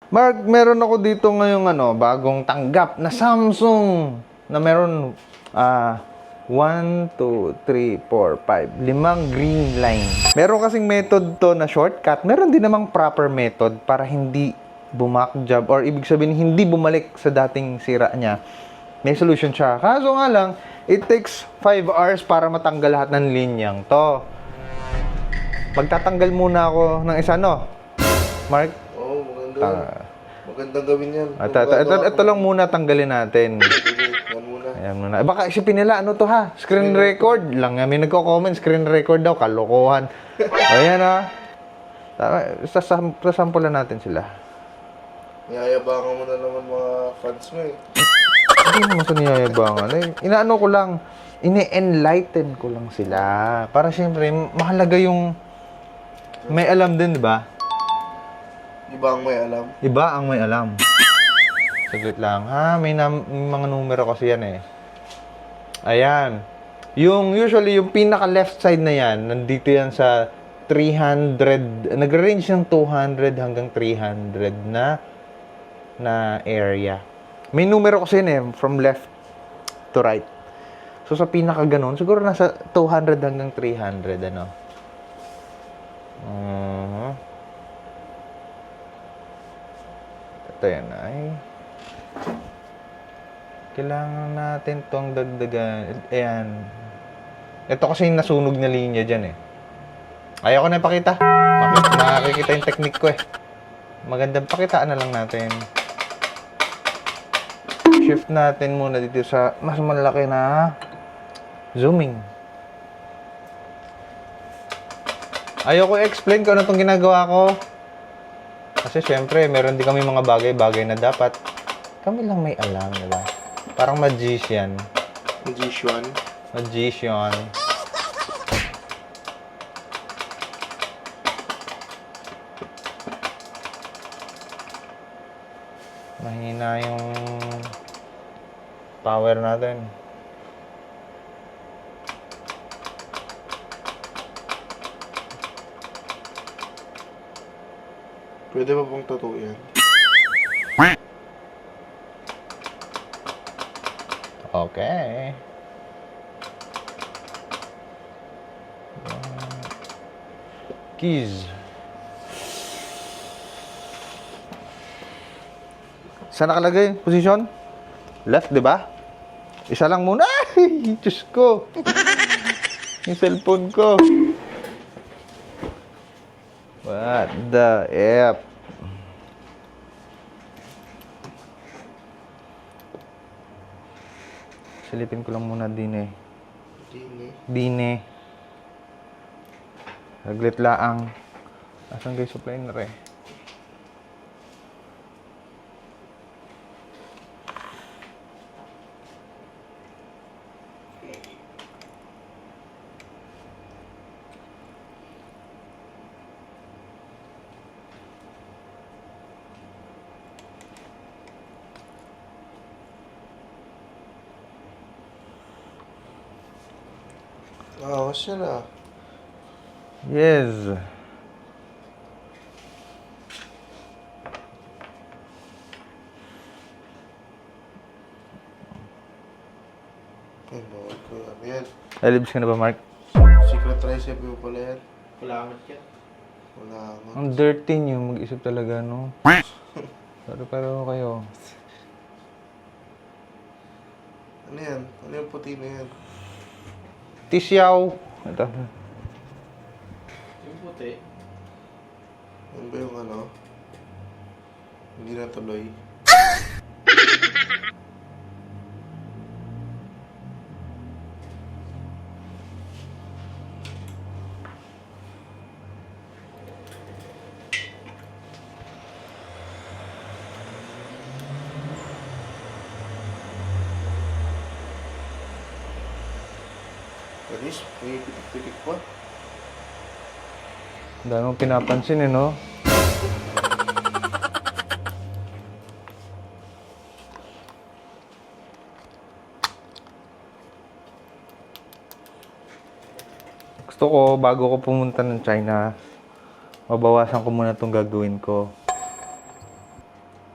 Mark, meron ako dito ngayong bagong tanggap na Samsung na meron 1, 2, 3, 4, 5, 5 green line. Meron kasing method to na shortcut. Meron din namang proper method para hindi bumakjab or ibig sabihin hindi bumalik sa dating sira niya. May solution siya. Kaso nga lang, it takes 5 hours para matanggal lahat ng linyang to. Magtatanggal muna ako ng isa, no? Mark? Oo, maganda. Magandang gawin yan. Ito lang muna tanggalin natin. Sige, yan muna. Ayan muna. Baka isipin nila, ano to ha? Screen record lang. May nagko-comment, screen record daw. Kalokohan. Ayan ha. Sasampulan natin sila. Niyayabangan mo na naman mga fans mo eh. Hindi naman sa niyayabangan. Inaano ko lang, ini-enlighten ko lang sila. Para siyempre, mahalaga yung may alam din, di ba? Iba ang may alam. Iba ang may alam. Saglit lang, ha? May mga numero kasi yan eh. Ayan. Usually, yung pinaka-left side na yan, nandito yan sa 300, nag-range ng 200 hanggang 300 na area. May numero kasi yun eh, from left to right. So, sa pinaka-ganon, siguro nasa 200 hanggang 300, ano. Ito yan ay kailangan natin tong dagdagan. Ayan. Ito kasi yung nasunog na linya dyan eh. Ayaw ko na ipakita. Makikita yung technique ko eh. Magandang pakitaan na lang natin. Shift natin muna dito sa mas malaki na zooming. Ayaw ko i-explain kung ano itong ginagawa ko. Kasi syempre, meron din kami mga bagay-bagay na dapat kami lang may alam, diba? Parang magician. Magician. Magician. Mahina yung power natin. Pwede ba pong totoo yan? Okay. Keys. Saan nakalagay? Position? Left, di ba? Isa lang muna. Ay, Diyos ko. Yung cellphone ko. What the F? Silipin ko lang muna din eh. Dine. Saglit laang. Asan kayo supply na rin? Siya na. Yes. Ay, bawal ko yan. Alibs ka na ba, Mark? Secret recipe mo pala yan. Kulangot yan. Wala nga. Ang dirty niyo, mag-isip talaga, no? Pero kayo. Ano yan? Ano yung puti na yan? Tisyaw. Ito. Yung puti. Ano ba yung ano? Hindi natuloy. Alis, may pitik-pitik pa. Ang dami mong pinapansin eh, no? Gusto ko, bago ko pumunta ng China, mabawasan ko muna itong gagawin ko.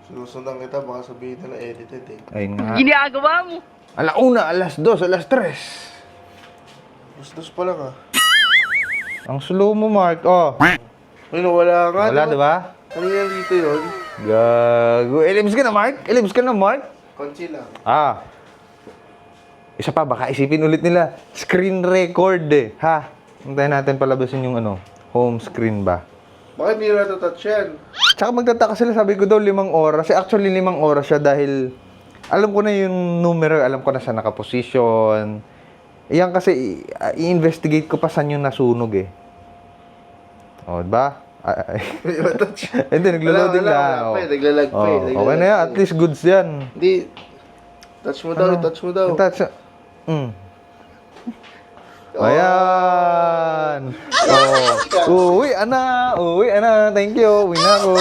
Sinusundan kita, baka sabihin nila edited eh. Ayun nga. Ginagawa mo. Alauna, alas 2, alas 3. Gusto pa lang ah. Ang slow mo, Mark. Oh. Ay, nawala nga. Wala, diba? Kanina dito yun. Gago. Elims ka na, Mark? Elims ka na, Mark? Konti lang. Ah. Isa pa, baka isipin ulit nila. Screen record eh. Ha? Hintayin natin palabasin yung ano, home screen ba? Bakit hindi natatouch yan? Tsaka magtataka sila, sabi ko daw 5 oras. Actually, 5 oras siya dahil alam ko na yung numero, alam ko na sa nakaposition. Iyan kasi, i-investigate ko pa saan yung nasunog eh. O, diba? Hindi matouch. Hindi, naglo-loading Wala lang. pa eh, naglalag pa eh. Oh, okay na yan, at least goods yan. Hindi. Touch mo daw, touch mo daw. Touch. Ayan. Oh. Uwi, ana. Thank you. Uwi na ako.